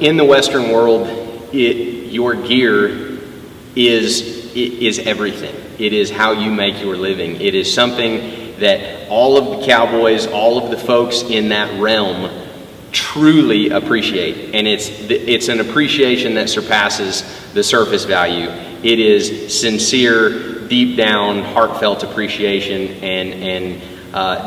in the Western world, your gear is everything. It is how you make your living. It is something that all of the cowboys, all of the folks in that realm truly appreciate. And it's an appreciation that surpasses the surface value. It is sincere, deep down, heartfelt appreciation and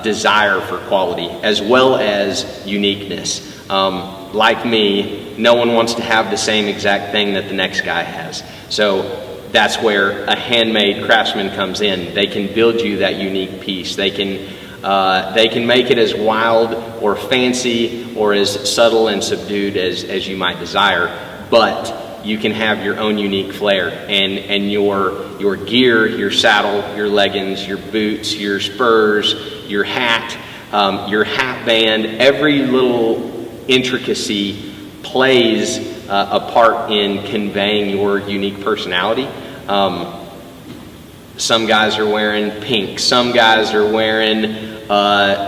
desire for quality, as well as uniqueness. Like me, no one wants to have the same exact thing that the next guy has. So that's where a handmade craftsman comes in. They can build you that unique piece. They can make it as wild or fancy or as subtle and subdued as you might desire, but you can have your own unique flair, and your gear, your saddle, your leggings, your boots, your spurs, your hat band, every little intricacy plays a part in conveying your unique personality. Some guys are wearing pink, some guys are wearing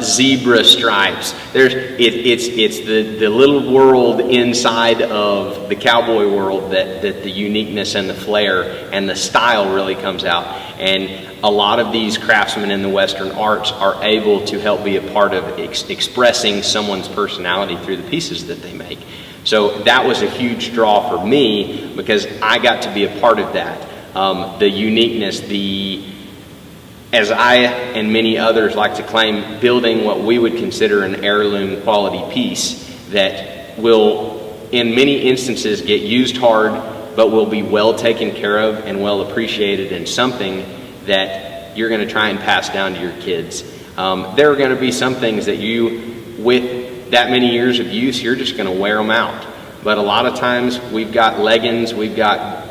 zebra stripes. It's the little world inside of the cowboy world that the uniqueness and the flair and the style really comes out. And a lot of these craftsmen in the Western arts are able to help be a part of expressing someone's personality through the pieces that they make. So that was a huge draw for me, because I got to be a part of that. The uniqueness, as I and many others like to claim, building what we would consider an heirloom quality piece that will, in many instances, get used hard, but will be well taken care of and well appreciated, and something that you're going to try and pass down to your kids. There are going to be some things that you, with that many years of use, you're just going to wear them out. But a lot of times we've got leggings, we've got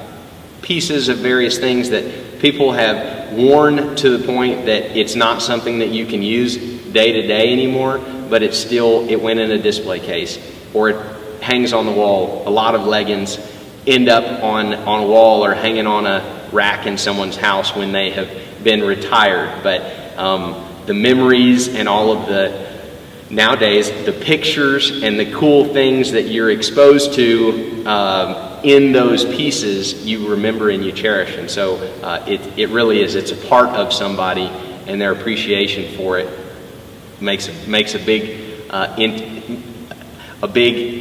pieces of various things that people have worn to the point that it's not something that you can use day to day anymore, but it went in a display case or it hangs on the wall. A lot of leggings end up on a wall or hanging on a rack in someone's house when they have been retired. But the memories and all of nowadays, the pictures and the cool things that you're exposed to in those pieces, you remember and you cherish. And so it really is, it's a part of somebody, and their appreciation for it makes a big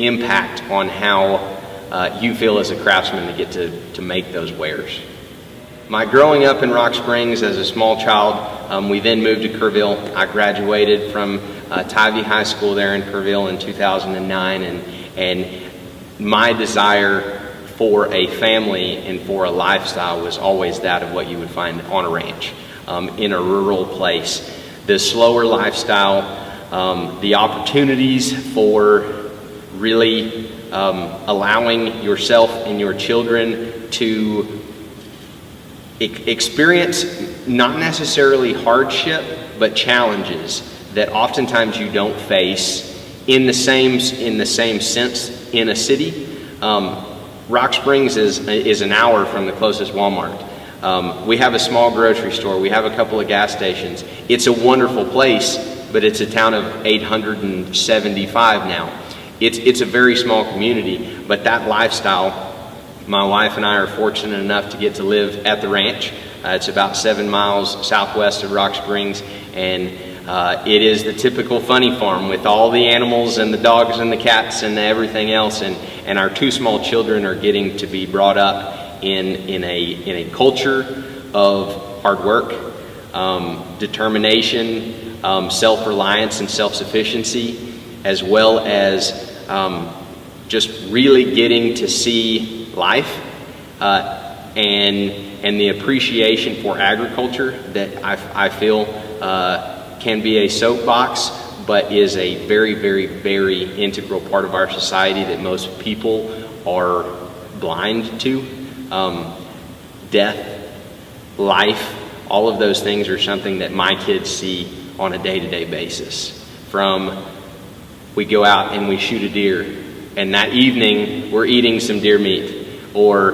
impact on how you feel as a craftsman to get to make those wares. My growing up in Rock Springs as a small child, we then moved to Kerrville. I graduated from Tivy High School there in Kerrville in 2009, and my desire for a family and for a lifestyle was always that of what you would find on a ranch, in a rural place. The slower lifestyle, the opportunities for really allowing yourself and your children to experience not necessarily hardship, but challenges that oftentimes you don't face in the same sense in a city. Rock Springs is an hour from the closest Walmart. We have a small grocery store. We have a couple of gas stations. It's a wonderful place, but it's a town of 875 now. It's a very small community, but that lifestyle, my wife and I are fortunate enough to get to live at the ranch. It's about 7 miles southwest of Rock Springs, and it is the typical funny farm with all the animals and the dogs and the cats and everything else, and our 2 small children are getting to be brought up in a culture of hard work, determination, self-reliance and self-sufficiency, as well as just really getting to see life and the appreciation for agriculture that I feel can be a soapbox, but is a very, very, very integral part of our society that most people are blind to. Death, life, all of those things are something that my kids see on a day-to-day basis. From we go out and we shoot a deer, and that evening we're eating some deer meat, or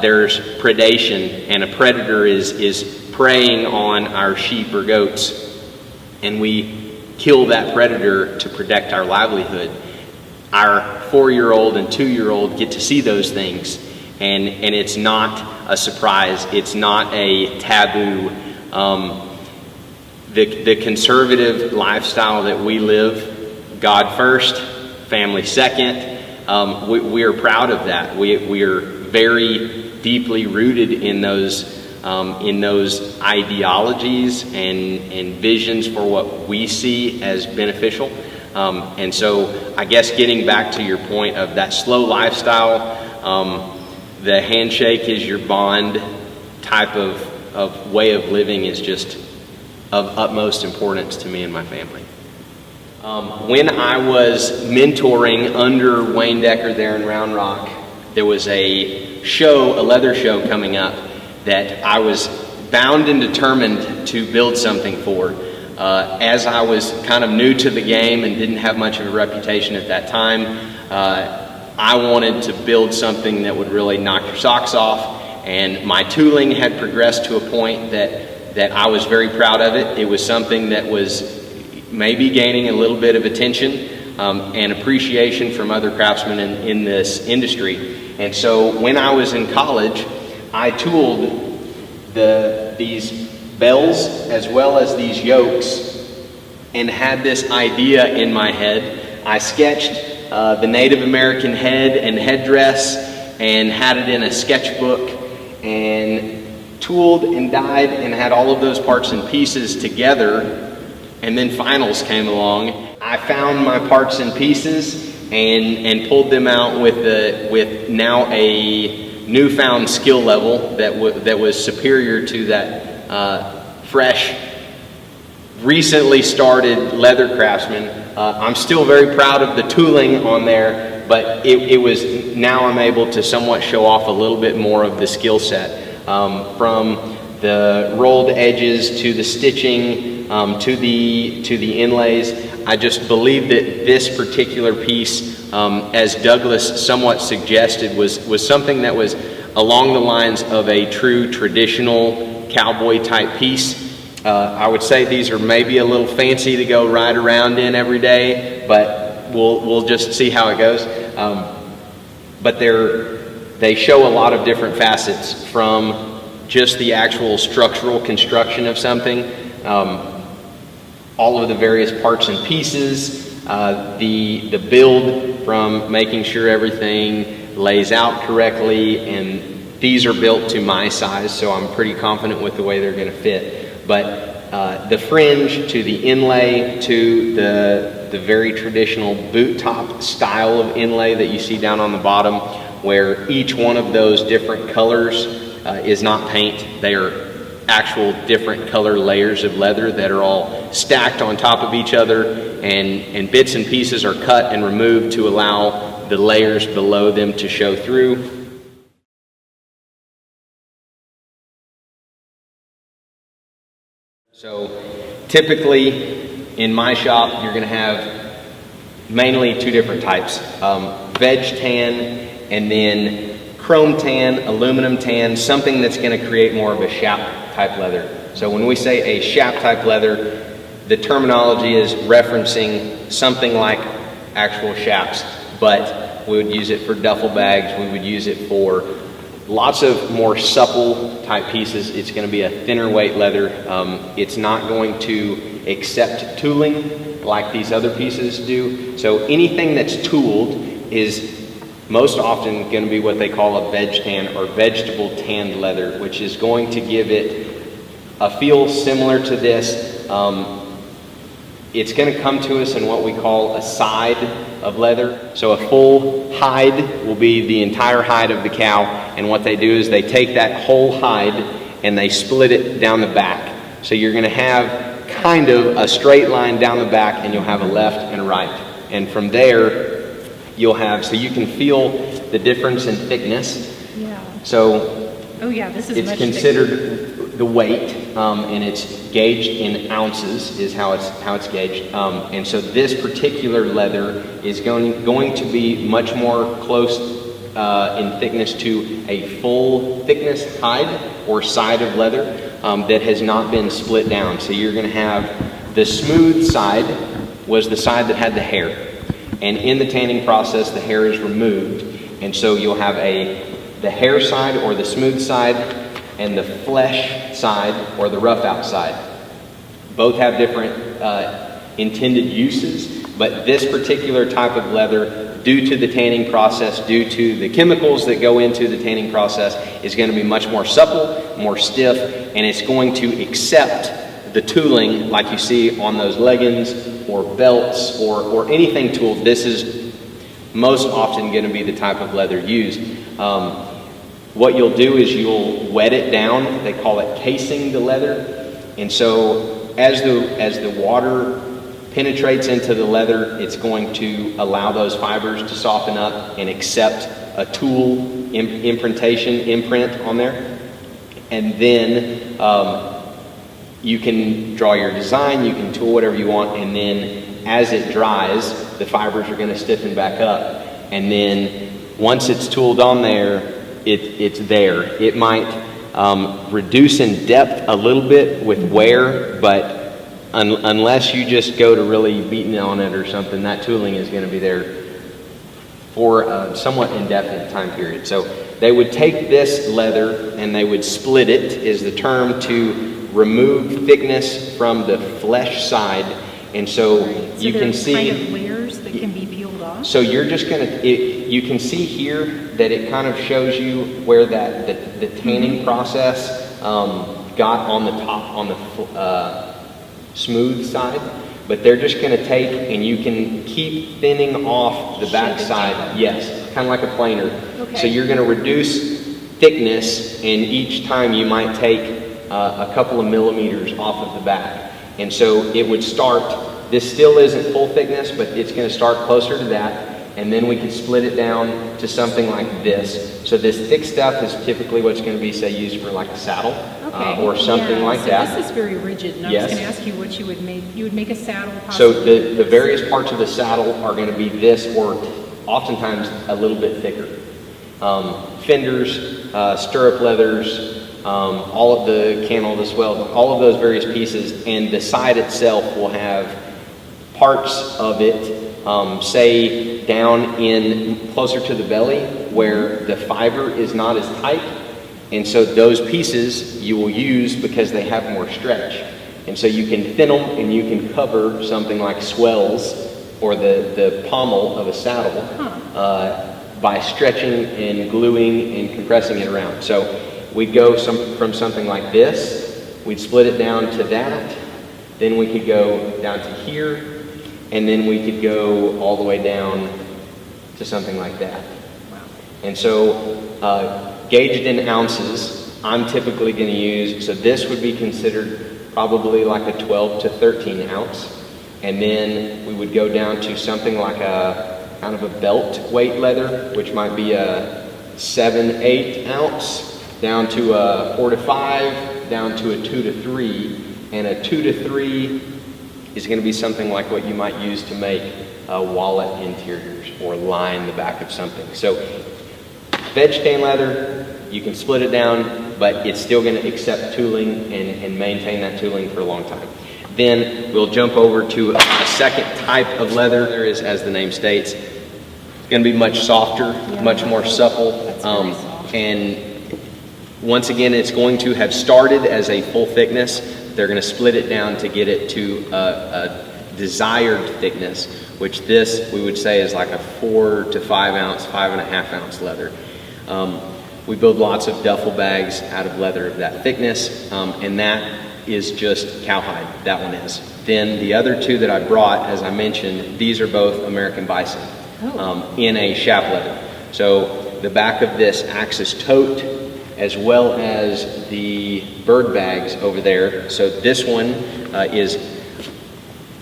there's predation and a predator is preying on our sheep or goats, and we kill that predator to protect our livelihood. our 4-year-old and 2-year-old get to see those things, and it's not a surprise, it's not a taboo. The conservative lifestyle that we live, God first, family second, we are proud of that. We are very deeply rooted in those ideologies and visions for what we see as beneficial. And so I guess getting back to your point of that slow lifestyle, the handshake is your bond type of way of living is just of utmost importance to me and my family. When I was mentoring under Wayne Decker there in Round Rock, there was a leather show coming up that I was bound and determined to build something for. As I was kind of new to the game and didn't have much of a reputation at that time, I wanted to build something that would really knock your socks off, and my tooling had progressed to a point that I was very proud of it. It was something that was maybe gaining a little bit of attention and appreciation from other craftsmen in this industry. And so when I was in college, I tooled these bells as well as these yokes and had this idea in my head. I sketched the Native American head and headdress and had it in a sketchbook and tooled and dyed and had all of those parts and pieces together, and then finals came along. I found my parts and pieces and pulled them out with now a newfound skill level that was superior to that fresh, recently started leather craftsman. I'm still very proud of the tooling on there, but it was, now I'm able to somewhat show off a little bit more of the skill set. From the rolled edges to the stitching to the inlays. I just believe that this particular piece, as Douglas somewhat suggested, was something that was along the lines of a true traditional cowboy type piece. I would say these are maybe a little fancy to go ride around in every day, but we'll just see how it goes. But they show a lot of different facets, from just the actual structural construction of something, all of the various parts and pieces, the build, from making sure everything lays out correctly, and these are built to my size, so I'm pretty confident with the way they're going to fit. But the fringe to the inlay to the very traditional boot top style of inlay that you see down on the bottom, where each one of those different colors is not paint. They are actual different color layers of leather that are all stacked on top of each other, and bits and pieces are cut and removed to allow the layers below them to show through. So typically in my shop you're going to have mainly two different types, veg tan and then chrome tan, aluminum tan, something that's going to create more of a shap type leather. So when we say a shap type leather, the terminology is referencing something like actual shaps, but we would use it for duffel bags, we would use it for lots of more supple type pieces. It's going to be a thinner weight leather. It's not going to accept tooling like these other pieces do. So anything that's tooled is most often going to be what they call a veg tan or vegetable tanned leather, which is going to give it a feel similar to this. It's going to come to us in what we call a side of leather. So a full hide will be the entire hide of the cow, and what they do is they take that whole hide and they split it down the back. So you're going to have kind of a straight line down the back, and you'll have a left and a right. And from there, you'll have, so you can feel the difference in thickness. Yeah. So oh yeah, this is it's much considered the weight, and it's gauged in ounces is how it's gauged. And so this particular leather is going to be much more close in thickness to a full thickness hide or side of leather that has not been split down. So you're going to have the smooth side was the side that had the hair. And in the tanning process, the hair is removed. And so you'll have the hair side or the smooth side and the flesh side or the rough out side. Both have different intended uses, but this particular type of leather, due to the tanning process, due to the chemicals that go into the tanning process, is going to be much more supple, more stiff, and it's going to accept the tooling like you see on those leggings or belts or anything tooled. This is most often going to be the type of leather used. What you'll do is you'll wet it down. They call it casing the leather. And so as the water penetrates into the leather, it's going to allow those fibers to soften up and accept a tool imprint on there. And then you can draw your design, you can tool whatever you want, and then as it dries, the fibers are going to stiffen back up. And then once it's tooled on there, it's there. It might reduce in depth a little bit with wear, but unless you just go to really beating on it or something, that tooling is going to be there for a somewhat indefinite time period. So they would take this leather and they would split it, is the term, to remove thickness from the flesh side. And so you can see kind of layers that can be peeled off. So you're just gonna, you can see here that it kind of shows you where the tanning process got on the top, on the smooth side. But they're just going to take, and you can keep thinning off the back side. Yes, kind of like a planer. Okay. So you're going to reduce thickness, and each time you might take a couple of millimeters off of the back. And so it would start, this still isn't full thickness, but it's going to start closer to that. And then we can split it down to something like this. So this thick stuff is typically what's going to be, say, used for like a saddle. Okay. Or something like that. This is very rigid, and I was going to ask you what you would make. You would make a saddle possibly. So the various parts of the saddle are going to be this, or oftentimes a little bit thicker. Fenders, stirrup leathers, all of the cantle, the swell, all of those various pieces, and the side itself will have parts of it, say down in closer to the belly, where the fiber is not as tight. And so those pieces you will use because they have more stretch. And so you can thin them and you can cover something like swells or the pommel of a saddle by stretching and gluing and compressing it around. So we'd go from something like this, we'd split it down to that, then we could go down to here, and then we could go all the way down to something like that. Wow. And so gauged in ounces, I'm typically going to use, so this would be considered probably like a 12 to 13 ounce. And then we would go down to something like a kind of a belt weight leather, which might be a 7-8 ounce, down to a 4 to 5, down to a 2 to 3. And a 2 to 3 is going to be something like what you might use to make wallet interiors or line the back of something. So veg tan leather, you can split it down, but it's still going to accept tooling and maintain that tooling for a long time. Then we'll jump over to a second type of leather. There is, as the name states, going to be much softer, much more supple. That's very soft. And once again, it's going to have started as a full thickness. They're going to split it down to get it to a desired thickness, which this we would say is like a 4 to 5 ounce, 5.5 ounce leather. We build lots of duffel bags out of leather of that thickness, and that is just cowhide. That one is. Then the other two that I brought, as I mentioned, these are both American bison in a shaft leather. So the back of this acts as tote, as well as the bird bags over there. So this one is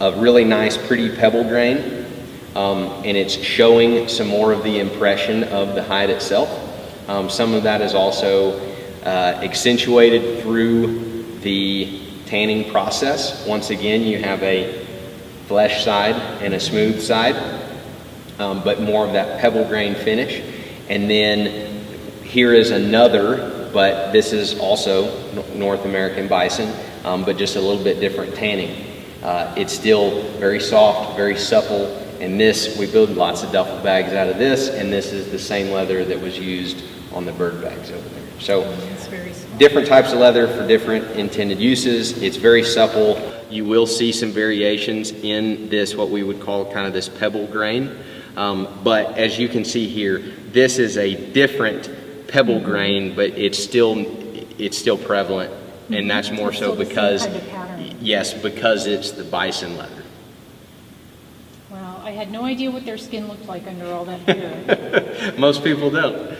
a really nice, pretty pebble grain, and it's showing some more of the impression of the hide itself. Some of that is also accentuated through the tanning process. Once again, you have a flesh side and a smooth side, but more of that pebble grain finish. And then here is another, but this is also North American bison, but just a little bit different tanning. It's still very soft, very supple, And this, we build lots of duffel bags out of this, and this is the same leather that was used on the bird bags over there. So It's very small. different types of leather for different intended uses. It's very supple. You will see some variations in this, what we would call kind of this pebble grain. But as you can see here, this is a different pebble grain, but it's still prevalent. And that's more It's so still the same because, kind of pattern. yes, because it's the bison leather. Wow, I had no idea what their skin looked like under all that hair. Most people don't.